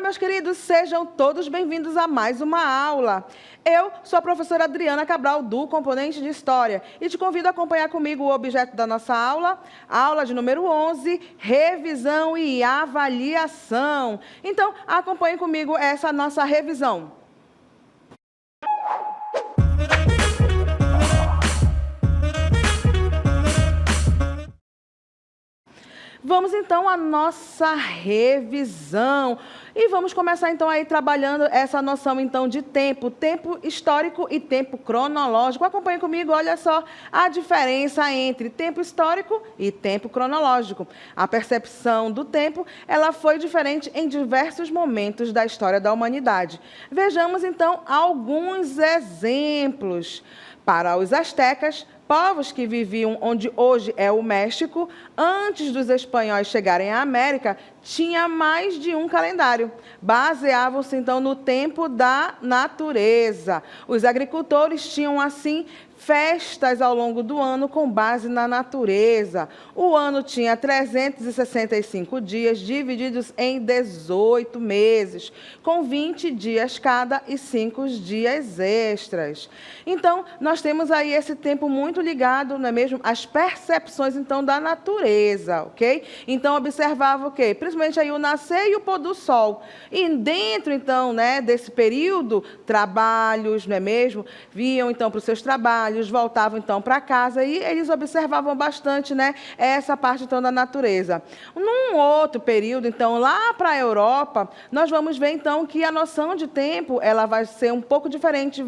meus queridos, sejam todos bem-vindos a mais uma aula. Eu sou a professora Adriana Cabral, do Componente de História, e te convido a acompanhar comigo o objeto da nossa aula, aula de número 11, revisão e avaliação. Então, acompanhe comigo essa nossa revisão. Vamos então à nossa revisão e vamos começar então aí trabalhando essa noção então de tempo histórico e tempo cronológico. Acompanhe comigo, olha só a diferença entre tempo histórico e tempo cronológico. A percepção do tempo, ela foi diferente em diversos momentos da história da humanidade. Vejamos então alguns exemplos. Para os astecas, povos que viviam onde hoje é o México, antes dos espanhóis chegarem à América, tinha mais de um calendário. Baseavam-se, então, no tempo da natureza. Os agricultores tinham, assim, festas ao longo do ano com base na natureza. O ano tinha 365 dias, divididos em 18 meses, com 20 dias cada e 5 dias extras. Então, nós temos aí esse tempo muito ligado, não é mesmo, às percepções, então, da natureza, ok? Então, observava o quê? Principalmente aí o nascer e o pôr do sol. E dentro, então, né, desse período, trabalhos, não é mesmo? Viam, então, para os seus trabalhos, voltavam então para casa e eles observavam bastante, né, essa parte então da natureza. Num outro período, então, lá para a Europa, nós vamos ver então que a noção de tempo, ela vai ser um pouco diferente.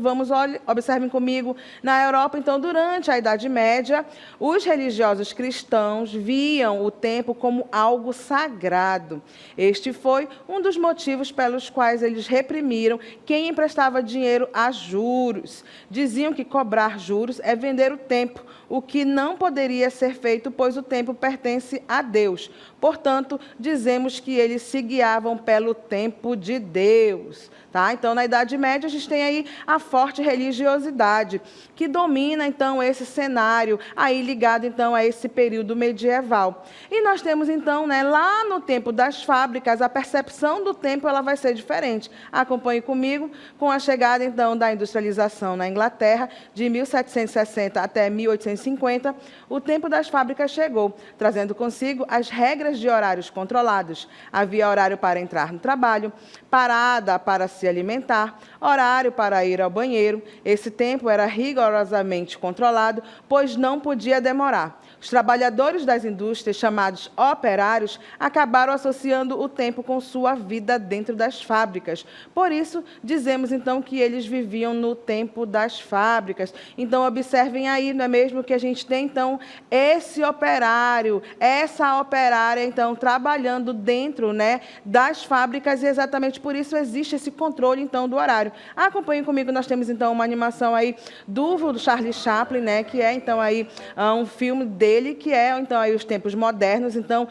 Observem comigo, na Europa, então, durante a Idade Média, os religiosos cristãos viam o tempo como algo sagrado. Este foi um dos motivos pelos quais eles reprimiram quem emprestava dinheiro a juros. Diziam que cobrar juros é vender o tempo, o que não poderia ser feito, pois o tempo pertence a Deus. Portanto, dizemos que eles se guiavam pelo tempo de Deus. Tá? Então, na Idade Média, a gente tem aí a forte religiosidade, que domina, então, esse cenário, aí ligado, então, a esse período medieval. E nós temos, então, né, lá no tempo das fábricas, a percepção do tempo ela vai ser diferente. Acompanhe comigo, com a chegada, então, da industrialização na Inglaterra, de 1760 até 1850, o tempo das fábricas chegou, trazendo consigo as regras de horários controlados. Havia horário para entrar no trabalho, parada para se alimentar, horário para ir ao banheiro. Esse tempo era rigorosamente controlado, pois não podia demorar. Os trabalhadores das indústrias, chamados operários, acabaram associando o tempo com sua vida dentro das fábricas. Por isso, dizemos, então, que eles viviam no tempo das fábricas. Então, observem aí, não é mesmo, que a gente tem, então, esse operário, essa operária, então, trabalhando dentro, né, das fábricas, e exatamente por isso existe esse controle, então, do horário. Acompanhem comigo, nós temos, então, uma animação aí do Charlie Chaplin, né, que é, então, aí um filme dele, que é, então, aí os tempos modernos. Então,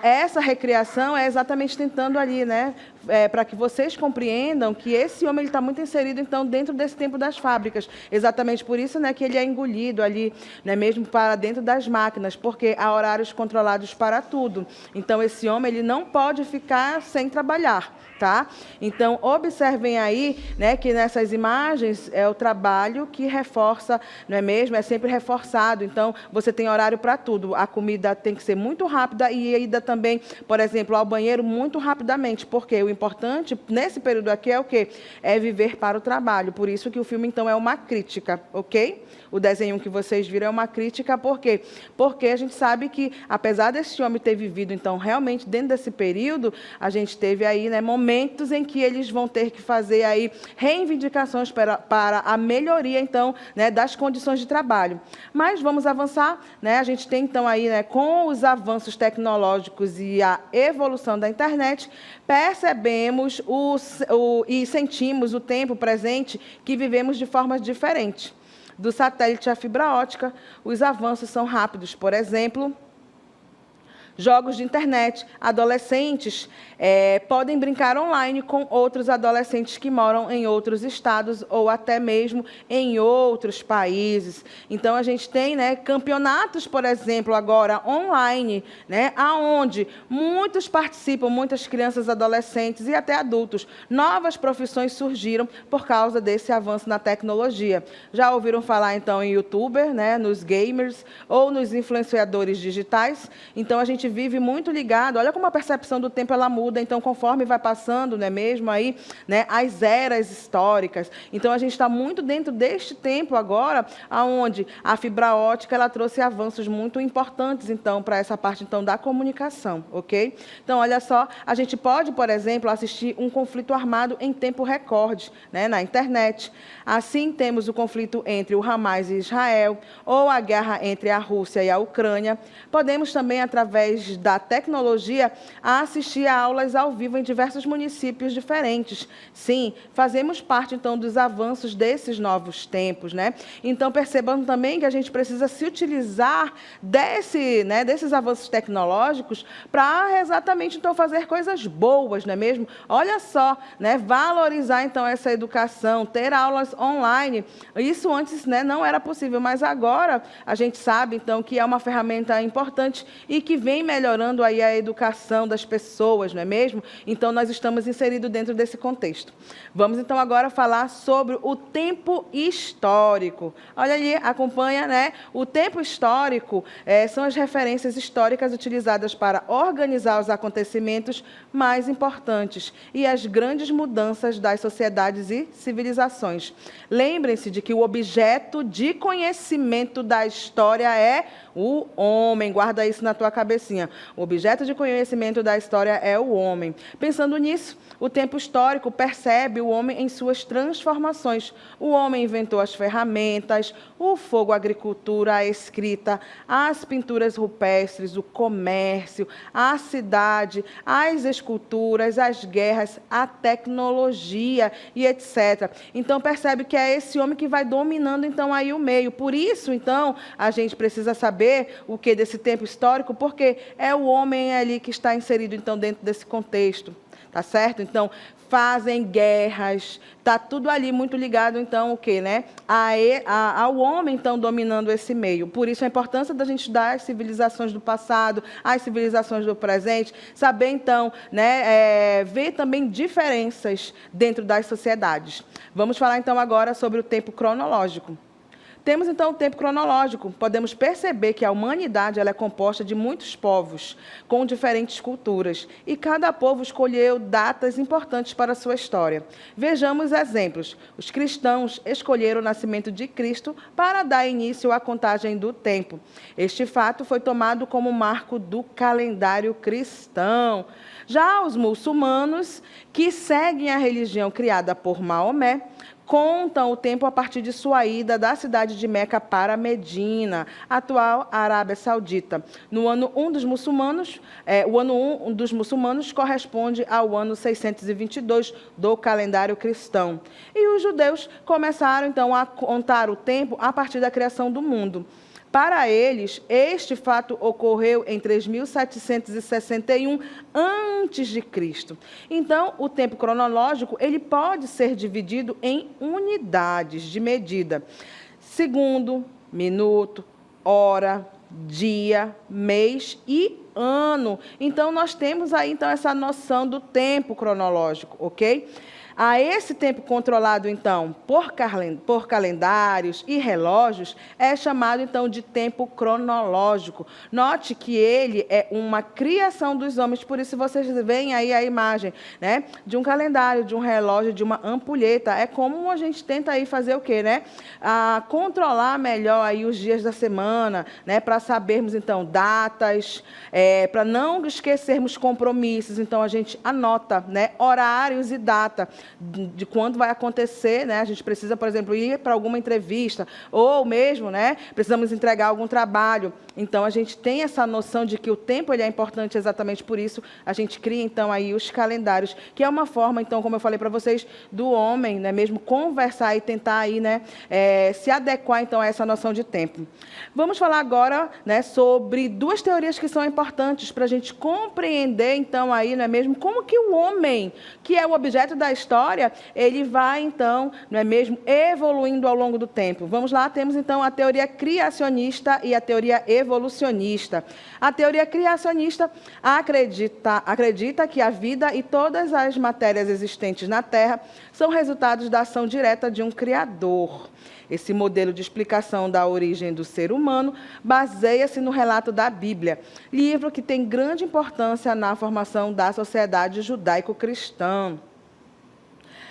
essa recriação é exatamente tentando ali, né, para que vocês compreendam que esse homem está muito inserido, então, dentro desse tempo das fábricas. Exatamente por isso, né, que ele é engolido ali, né, mesmo para dentro das máquinas, porque há horários controlados para tudo. Então, esse homem ele não pode ficar sem trabalhar. Tá? Então, observem aí, né, que nessas imagens é o trabalho que reforça, não é mesmo? É sempre reforçado. Então, você tem horário para tudo. A comida tem que ser muito rápida e a ida também, por exemplo, ao banheiro muito rapidamente, porque o importante nesse período aqui é o quê? É viver para o trabalho. Por isso que o filme, então, é uma crítica, ok? O desenho que vocês viram é uma crítica, por quê? Porque a gente sabe que, apesar desse homem ter vivido, então, realmente, dentro desse período, a gente teve aí, né, momentos em que eles vão ter que fazer aí reivindicações para a melhoria, então, né, das condições de trabalho. Mas vamos avançar, né? A gente tem, então, aí, né, com os avanços tecnológicos e a evolução da internet, percebemos e sentimos o tempo presente que vivemos de formas diferentes. Do satélite à fibra ótica, os avanços são rápidos. Por exemplo, Jogos de internet. Adolescentes podem brincar online com outros adolescentes que moram em outros estados ou até mesmo em outros países. Então, a gente tem, né, campeonatos, por exemplo, agora online, né, aonde muitos participam, muitas crianças, adolescentes e até adultos. Novas profissões surgiram por causa desse avanço na tecnologia. Já ouviram falar, então, em youtuber, né, nos gamers ou nos influenciadores digitais? Então, a gente vive muito ligado. Olha como a percepção do tempo ela muda, então, conforme vai passando, né, mesmo aí, né, as eras históricas. Então, a gente está muito dentro deste tempo agora, aonde a fibra ótica ela trouxe avanços muito importantes, então, para essa parte então da comunicação, ok? Então, olha só, a gente pode, por exemplo, assistir um conflito armado em tempo recorde, né, na internet. Assim, temos o conflito entre o Hamas e Israel, ou a guerra entre a Rússia e a Ucrânia. Podemos também, através da tecnologia, assistir a aulas ao vivo em diversos municípios diferentes. Sim, fazemos parte, então, dos avanços desses novos tempos, né? Então, percebam também que a gente precisa se utilizar desses avanços tecnológicos para exatamente, então, fazer coisas boas, não é mesmo? Olha só, né? Valorizar, então, essa educação, ter aulas online. Isso antes, né, não era possível, mas agora a gente sabe, então, que é uma ferramenta importante e que vem melhorando aí a educação das pessoas, não é mesmo? Então, nós estamos inseridos dentro desse contexto. Vamos, então, agora falar sobre o tempo histórico. Olha ali, acompanha, né? O tempo histórico são as referências históricas utilizadas para organizar os acontecimentos mais importantes e as grandes mudanças das sociedades e civilizações. Lembrem-se de que o objeto de conhecimento da história é o homem. Guarda isso na tua cabecinha. O objeto de conhecimento da história é o homem. Pensando nisso, o tempo histórico percebe o homem em suas transformações. O homem inventou as ferramentas, o fogo, a agricultura, a escrita, as pinturas rupestres, o comércio, a cidade, as esculturas, as guerras, a tecnologia e etc. Então, percebe que é esse homem que vai dominando, então, aí o meio. Por isso, então, a gente precisa saber o que desse tempo histórico, porque é o homem ali que está inserido, então, dentro desse contexto. Tá certo? Então, fazem guerras, tá tudo ali muito ligado, então, o quê, né? Ao homem, então, dominando esse meio. Por isso, a importância da gente estudar as civilizações do passado, as civilizações do presente, saber, então, né, ver também diferenças dentro das sociedades. Vamos falar, então, agora sobre o tempo cronológico. Temos, então, o tempo cronológico. Podemos perceber que a humanidade ela é composta de muitos povos, com diferentes culturas, e cada povo escolheu datas importantes para a sua história. Vejamos exemplos. Os cristãos escolheram o nascimento de Cristo para dar início à contagem do tempo. Este fato foi tomado como marco do calendário cristão. Já os muçulmanos, que seguem a religião criada por Maomé, contam o tempo a partir de sua ida da cidade de Meca para Medina, atual Arábia Saudita. No ano 1 dos muçulmanos, o ano 1 dos muçulmanos corresponde ao ano 622 do calendário cristão. E os judeus começaram, então, a contar o tempo a partir da criação do mundo. Para eles, este fato ocorreu em 3.761 a.C. Então, o tempo cronológico ele pode ser dividido em unidades de medida: segundo, minuto, hora, dia, mês e ano. Então, nós temos aí então, essa noção do tempo cronológico, ok? A esse tempo controlado, então, por calendários e relógios, é chamado, então, de tempo cronológico. Note que ele é uma criação dos homens, por isso vocês veem aí a imagem, né, de um calendário, de um relógio, de uma ampulheta. É como a gente tenta aí fazer o quê, né? Controlar melhor aí os dias da semana, né, para sabermos, então, datas, para não esquecermos compromissos. Então, a gente anota, né, horários e data. de quando vai acontecer, né? A gente precisa, por exemplo, ir para alguma entrevista, ou mesmo, né, precisamos entregar algum trabalho. Então, a gente tem essa noção de que o tempo ele é importante exatamente por isso. A gente cria, então, aí os calendários, que é uma forma, então, como eu falei para vocês, do homem, né, mesmo conversar e tentar aí, né, se adequar, então, a essa noção de tempo. Vamos falar agora, né, sobre duas teorias que são importantes para a gente compreender, então, aí, não é mesmo, como que o homem, que é o objeto da história, ele vai, então, não é mesmo, evoluindo ao longo do tempo. Vamos lá, temos, então, a teoria criacionista e a teoria evolucionista. A teoria criacionista acredita que a vida e todas as matérias existentes na Terra são resultados da ação direta de um Criador. Esse modelo de explicação da origem do ser humano baseia-se no relato da Bíblia, livro que tem grande importância na formação da sociedade judaico-cristã.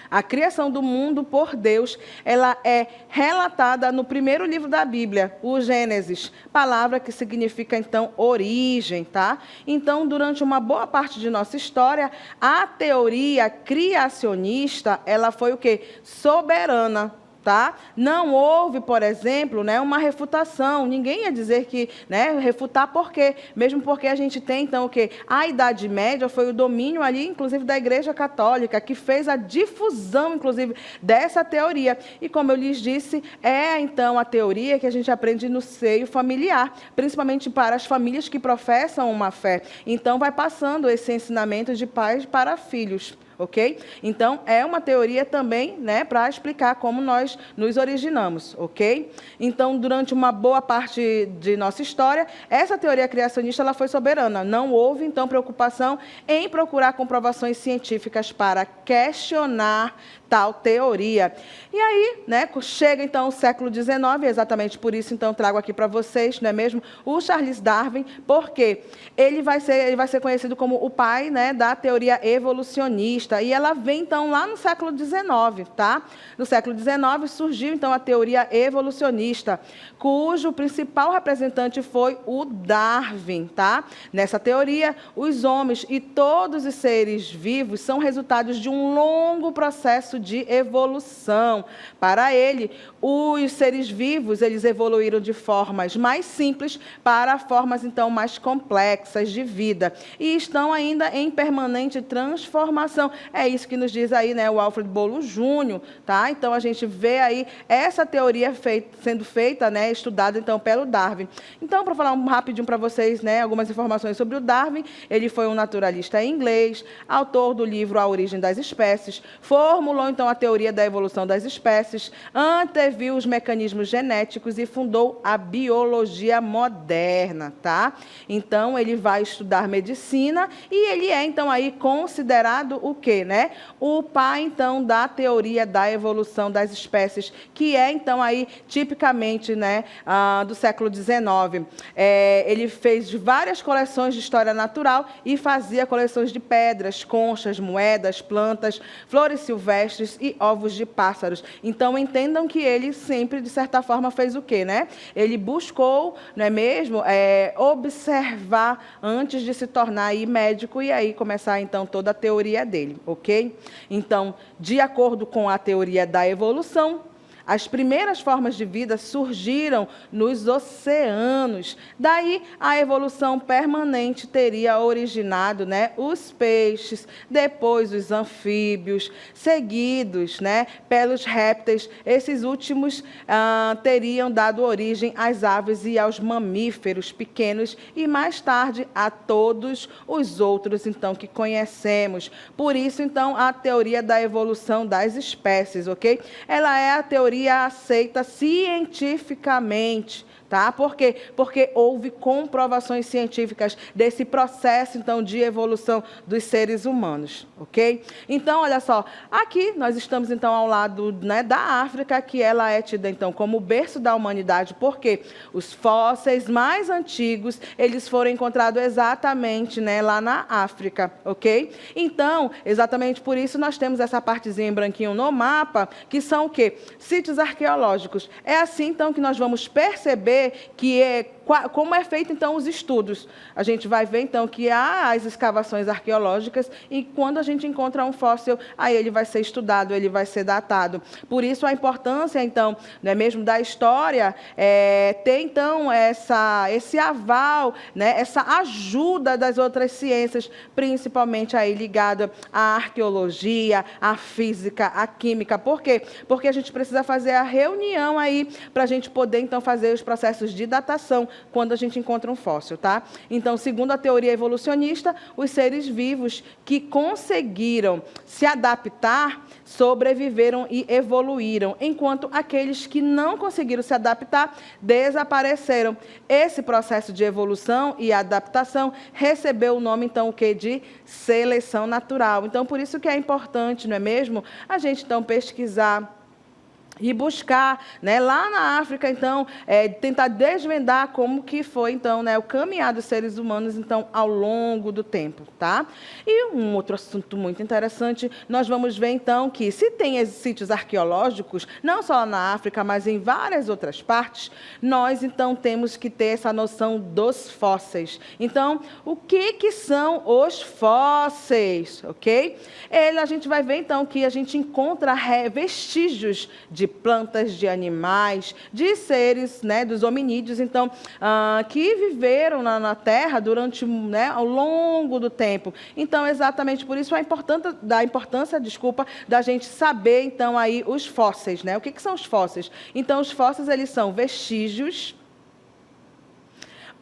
A criação do mundo por Deus, ela é relatada no primeiro livro da Bíblia, o Gênesis, palavra que significa, então, origem, tá? Então, durante uma boa parte de nossa história, a teoria criacionista, ela foi o quê? Soberana. Tá? Não houve, por exemplo, né, uma refutação. Ninguém ia dizer que, né, refutar por quê? Mesmo porque a gente tem, então, o quê? A Idade Média foi o domínio ali, inclusive, da Igreja Católica, que fez a difusão, inclusive, dessa teoria. E, como eu lhes disse, é, então, a teoria que a gente aprende no seio familiar, principalmente para as famílias que professam uma fé. Então, vai passando esse ensinamento de pais para filhos. Ok? Então, é uma teoria também, né, para explicar como nós nos originamos, ok? Então, durante uma boa parte de nossa história, essa teoria criacionista ela foi soberana. Não houve, então, preocupação em procurar comprovações científicas para questionar tal teoria. E aí, né, chega, então, o século XIX, exatamente por isso, então, trago aqui para vocês, não é mesmo, o Charles Darwin, porque ele vai ser conhecido como o pai, né, da teoria evolucionista, e ela vem, então, lá no século XIX, tá? No século XIX surgiu, então, a teoria evolucionista, cujo principal representante foi o Darwin, tá? Nessa teoria, os homens e todos os seres vivos são resultados de um longo processo de evolução. Para ele, os seres vivos, eles evoluíram de formas mais simples para formas, então, mais complexas de vida. E estão ainda em permanente transformação. É isso que nos diz aí, né, o Alfred Bolo Júnior, tá? Então, a gente vê aí essa teoria sendo feita, né, estudada, então, pelo Darwin. Então, para falar rapidinho para vocês, né, algumas informações sobre o Darwin, ele foi um naturalista inglês, autor do livro A Origem das Espécies, formulou, então, a teoria da evolução das espécies, anteviu os mecanismos genéticos e fundou a biologia moderna, tá? Então, ele vai estudar medicina e ele é, então, aí considerado o quê, né? O pai, então, da teoria da evolução das espécies, que é, então, aí, tipicamente, né, do século XIX. Ele fez várias coleções de história natural e fazia coleções de pedras, conchas, moedas, plantas, flores silvestres e ovos de pássaros. Então, entendam que ele sempre, de certa forma, fez o quê, né? Ele buscou, não é mesmo, observar antes de se tornar aí médico e aí começar, então, toda a teoria dele, ok? Então, de acordo com a teoria da evolução, as primeiras formas de vida surgiram nos oceanos. Daí, a evolução permanente teria originado, né, os peixes, depois os anfíbios, seguidos, né, pelos répteis. Esses últimos teriam dado origem às aves e aos mamíferos pequenos e, mais tarde, a todos os outros, então, que conhecemos. Por isso, então, a teoria da evolução das espécies, ok? Ela é a teoria aceita cientificamente, tá? Por quê? Porque houve comprovações científicas desse processo, então, de evolução dos seres humanos, ok? Então, olha só, aqui nós estamos, então, ao lado, né, da África, que ela é tida, então, como o berço da humanidade, porque os fósseis mais antigos, eles foram encontrados exatamente, né, lá na África, ok? Então, exatamente por isso, nós temos essa partezinha em branquinho no mapa, que são o quê? Sítios arqueológicos. É assim, então, que nós vamos perceber que como é feito, então, os estudos. A gente vai ver, então, que há as escavações arqueológicas e quando a gente encontra um fóssil, aí ele vai ser estudado, ele vai ser datado. Por isso, a importância, então, não é mesmo, da história, ter, então, esse aval, né, essa ajuda das outras ciências, principalmente aí ligada à arqueologia, à física, à química. Por quê? Porque a gente precisa fazer a reunião aí para a gente poder, então, fazer os processos de datação quando a gente encontra um fóssil, tá? Então, segundo a teoria evolucionista, os seres vivos que conseguiram se adaptar sobreviveram e evoluíram, enquanto aqueles que não conseguiram se adaptar desapareceram. Esse processo de evolução e adaptação recebeu o nome, então, o quê? De seleção natural. Então, por isso que é importante, não é mesmo, a gente, então, pesquisar e buscar, né, lá na África, então, tentar desvendar como que foi, então, né, o caminhar dos seres humanos, então, ao longo do tempo, tá? E um outro assunto muito interessante, nós vamos ver, então, que se tem esses sítios arqueológicos, não só lá na África, mas em várias outras partes, nós, então, temos que ter essa noção dos fósseis. Então, o que são os fósseis, ok? A gente vai ver, então, que a gente encontra vestígios de plantas, de animais, de seres, né, dos hominídeos, então, que viveram na Terra durante, né, ao longo do tempo. Então, exatamente por isso a importância, da gente saber, então, aí os fósseis, né? O que são os fósseis? Então, os fósseis, eles são vestígios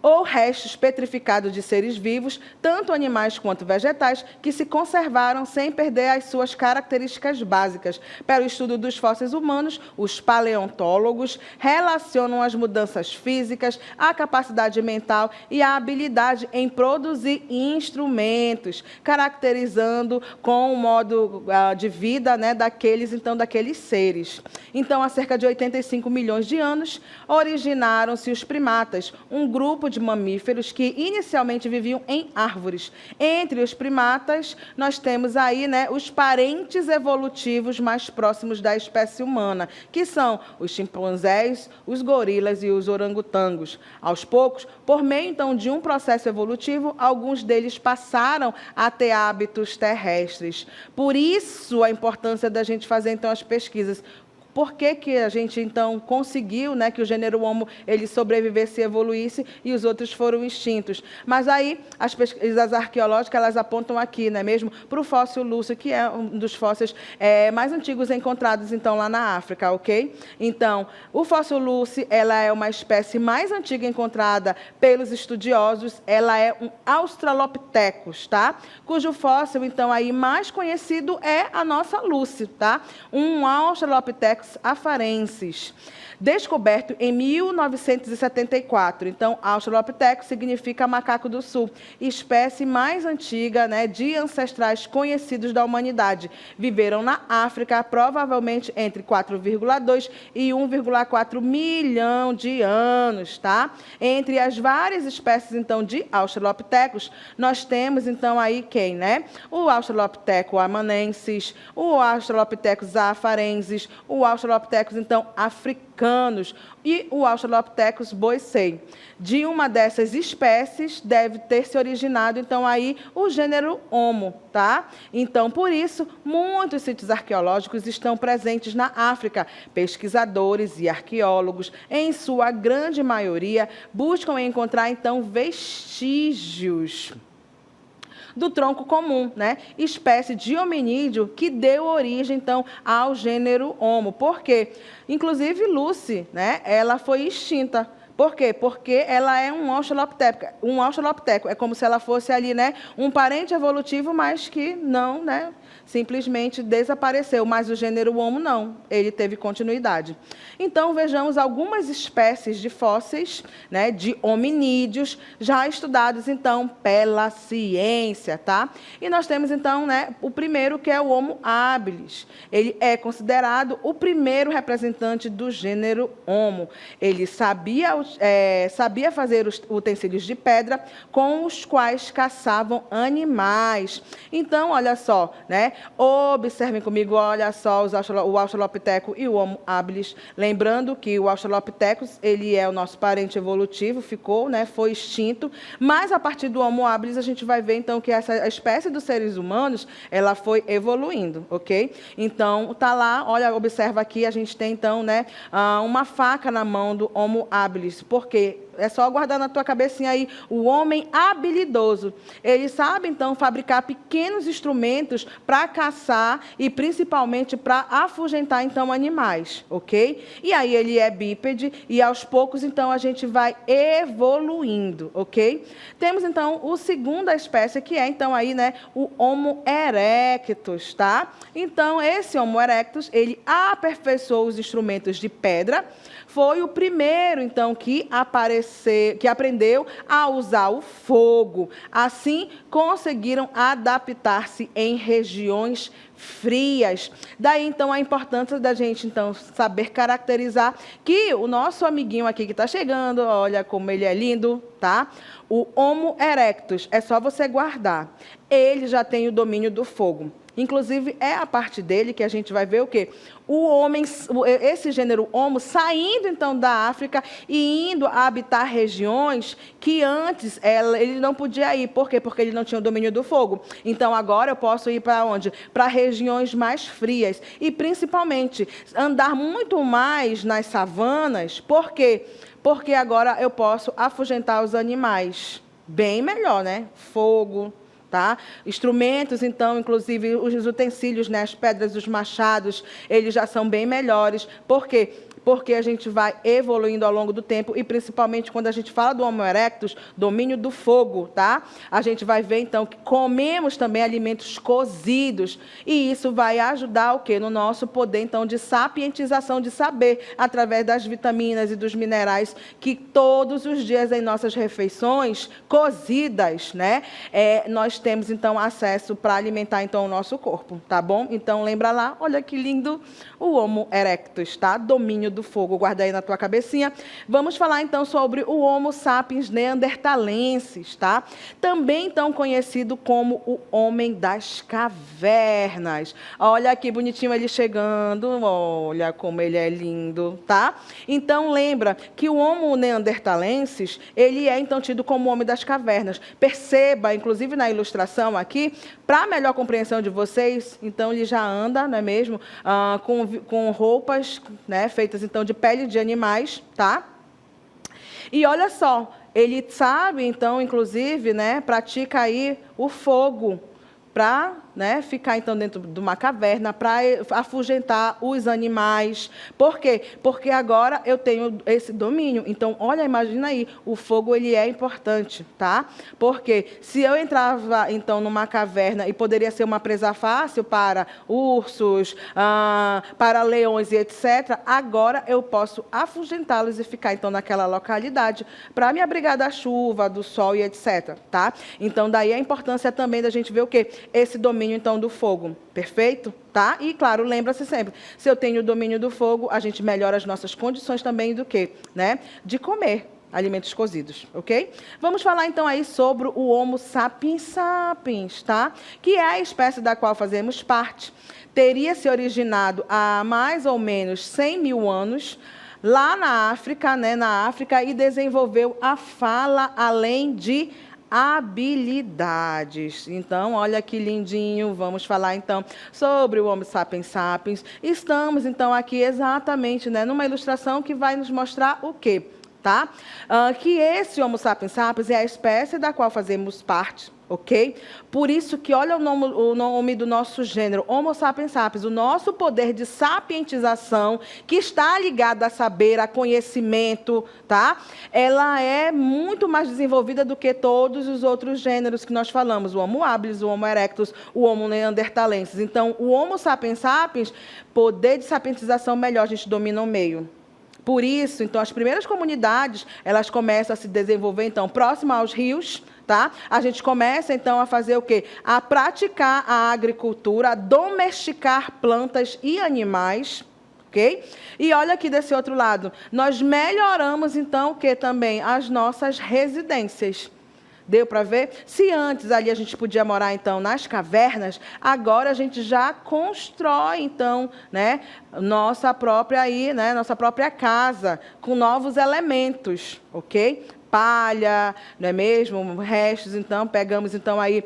ou restos petrificados de seres vivos, tanto animais quanto vegetais, que se conservaram sem perder as suas características básicas. Para o estudo dos fósseis humanos, os paleontólogos relacionam as mudanças físicas, a capacidade mental e a habilidade em produzir instrumentos, caracterizando com o modo de vida, né, daqueles seres. Então, há cerca de 85 milhões de anos, originaram-se os primatas, um grupo de mamíferos que inicialmente viviam em árvores. Entre os primatas, nós temos aí, né, os parentes evolutivos mais próximos da espécie humana, que são os chimpanzés, os gorilas e os orangotangos. Aos poucos, por meio, então, de um processo evolutivo, alguns deles passaram a ter hábitos terrestres. Por isso, a importância da gente fazer, então, as pesquisas. Por que a gente, então, conseguiu, né, que o gênero Homo ele sobrevivesse e evoluísse e os outros foram extintos? Mas aí, as pesquisas arqueológicas, elas apontam aqui, não é mesmo, para o fóssil Lúcio, que é um dos fósseis mais antigos encontrados, então, lá na África, ok? Então, o fóssil Lúcio, ela é uma espécie mais antiga encontrada pelos estudiosos, ela é um Australopithecus, tá? Cujo fóssil, então, aí mais conhecido é a nossa Lucy, tá? Um Australopithecus afarensis, descoberto em 1974. Então, Australopithecus significa macaco do sul, espécie mais antiga, né, de ancestrais conhecidos da humanidade. Viveram na África, provavelmente entre 4,2 e 1,4 milhão de anos, tá? Entre as várias espécies, então, de Australopithecus, nós temos, então, aí quem, né? O Australopithecus amanensis, o Australopithecus afarensis, o Australopithecus, então, africanos e o Australopithecus boisei. De uma dessas espécies deve ter se originado, então, aí o gênero Homo, tá? Então, por isso, muitos sítios arqueológicos estão presentes na África. Pesquisadores e arqueólogos, em sua grande maioria, buscam encontrar, então, vestígios do tronco comum, né? Espécie de hominídeo que deu origem, então, ao gênero Homo. Por quê? Inclusive, Lucy, né? Ela foi extinta. Por quê? Porque ela é um australopiteco. Um australopiteco é como se ela fosse ali, né, um parente evolutivo, mas que não, né, simplesmente desapareceu. Mas o gênero Homo não, ele teve continuidade. Então, vejamos algumas espécies de fósseis, né, de hominídeos, já estudados, então, pela ciência, tá? E nós temos, então, né, o primeiro, que é o Homo habilis. Ele é considerado o primeiro representante do gênero Homo. Ele sabia sabia fazer os utensílios de pedra com os quais caçavam animais. Então, olha só, né? Observem comigo, olha só, o Australopiteco e o Homo habilis. Lembrando que o Australopithecus, ele é o nosso parente evolutivo, ficou, né? Foi extinto. Mas, a partir do Homo habilis, a gente vai ver, então, que essa espécie dos seres humanos, ela foi evoluindo, ok? Então, tá lá, olha, observa aqui, a gente tem, então, né, uma faca na mão do Homo habilis. Por quê? É só guardar na tua cabecinha aí, o homem habilidoso. Ele sabe, então, fabricar pequenos instrumentos para caçar e, principalmente, para afugentar, então, animais, ok? E aí ele é bípede e, aos poucos, então, a gente vai evoluindo, ok? Temos, então, a segunda espécie, que é, então, aí, né, o Homo erectus, tá? Então, esse Homo erectus, ele aperfeiçoou os instrumentos de pedra, foi o primeiro, então, que aprendeu a usar o fogo. Assim, conseguiram adaptar-se em regiões frias. Daí, então, a importância da gente, então, saber caracterizar que o nosso amiguinho aqui que está chegando, olha como ele é lindo, tá? O Homo erectus, é só você guardar. Ele já tem o domínio do fogo. Inclusive, é a parte dele que a gente vai ver o quê? O homem, esse gênero Homo, saindo, então, da África e indo a habitar regiões que antes ele não podia ir. Por quê? Porque ele não tinha o domínio do fogo. Então, agora eu posso ir para onde? Para regiões mais frias. E, principalmente, andar muito mais nas savanas. Por quê? Porque agora eu posso afugentar os animais. Bem melhor, né? Fogo. Tá? Instrumentos, então, inclusive os utensílios, né, as pedras, os machados, eles já são bem melhores. Por quê? Porque a gente vai evoluindo ao longo do tempo e, principalmente, quando a gente fala do Homo erectus, domínio do fogo, tá? A gente vai ver, então, que comemos também alimentos cozidos e isso vai ajudar o quê? No nosso poder, então, de sapientização de saber, através das vitaminas e dos minerais que todos os dias em nossas refeições cozidas, né, nós temos, então, acesso para alimentar, então, o nosso corpo, tá bom? Então, lembra lá, olha que lindo o Homo erectus, tá? Domínio do fogo, guarda aí na tua cabecinha. Vamos falar, então, sobre o Homo sapiens neanderthalensis, tá? Também, então, conhecido como o homem das cavernas. Olha que bonitinho ele chegando, olha como ele é lindo, tá? Então, lembra que o Homo neanderthalensis, ele é, então, tido como o homem das cavernas. Perceba, inclusive na ilustração aqui, para melhor compreensão de vocês, então, ele já anda, não é mesmo? Com roupas, né, feitas, então, de pele de animais, tá? E olha só, ele sabe, então, inclusive, né, pratica aí o fogo para, né, ficar, então, dentro de uma caverna, para afugentar os animais. Por quê? Porque agora eu tenho esse domínio. Então, olha, imagina aí, o fogo, ele é importante, tá? Porque se eu entrava, então, numa caverna e poderia ser uma presa fácil para ursos, para leões e etc., agora eu posso afugentá-los e ficar, então, naquela localidade para me abrigar da chuva, do sol e etc., tá? Então, daí a importância também da gente ver o quê? Esse domínio, então, do fogo. Perfeito? Tá? E, claro, lembra-se sempre, se eu tenho o domínio do fogo, a gente melhora as nossas condições também do quê? Né? De comer alimentos cozidos, ok? Vamos falar, então, aí sobre o Homo sapiens sapiens, tá? Que é a espécie da qual fazemos parte. Teria se originado há mais ou menos 100 mil anos, lá na África, né? Na África, e desenvolveu a fala além de habilidades. Então, olha que lindinho, vamos falar, então, sobre o Homo sapiens sapiens. Estamos, então, aqui exatamente, né, numa ilustração que vai nos mostrar o quê? Tá? Que esse Homo sapiens sapiens é a espécie da qual fazemos parte, ok? Por isso que, olha o nome do nosso gênero, Homo sapiens sapiens, o nosso poder de sapientização, que está ligado a saber, a conhecimento, tá? Ela é muito mais desenvolvida do que todos os outros gêneros que nós falamos, o Homo habilis, o Homo erectus, o Homo neanderthalensis. Então, o Homo sapiens sapiens, poder de sapientização melhor, a gente domina o meio. Por isso, então, as primeiras comunidades, elas começam a se desenvolver, então, próximo aos rios, tá? A gente começa, então, a fazer o quê? A praticar a agricultura, a domesticar plantas e animais, ok? E olha aqui desse outro lado, nós melhoramos então o que também? As nossas residências. Deu para ver? Se antes ali a gente podia morar, então, nas cavernas, agora a gente já constrói, então, né, nossa própria casa, com novos elementos, ok? Palha, não é mesmo? Restos, então, pegamos, então, aí,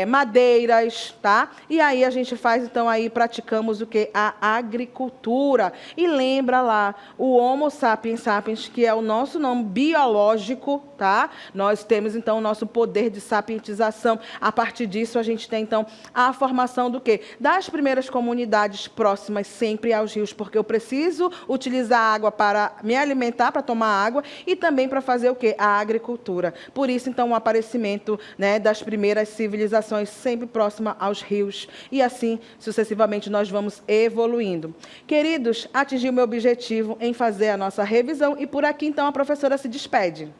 madeiras, tá? E aí a gente faz, então, aí, praticamos o quê? A agricultura. E lembra lá, o Homo sapiens sapiens, que é o nosso nome biológico, tá? Nós temos, então, o nosso poder de sapientização. A partir disso, a gente tem, então, a formação do quê? Das primeiras comunidades próximas sempre aos rios, porque eu preciso utilizar a água para me alimentar, para tomar água, e também para fazer o quê? A agricultura. Por isso, então, o aparecimento, né, das primeiras civilizações sempre próxima aos rios. E assim, sucessivamente, nós vamos evoluindo. Queridos, atingi o meu objetivo em fazer a nossa revisão e por aqui, então, a professora se despede.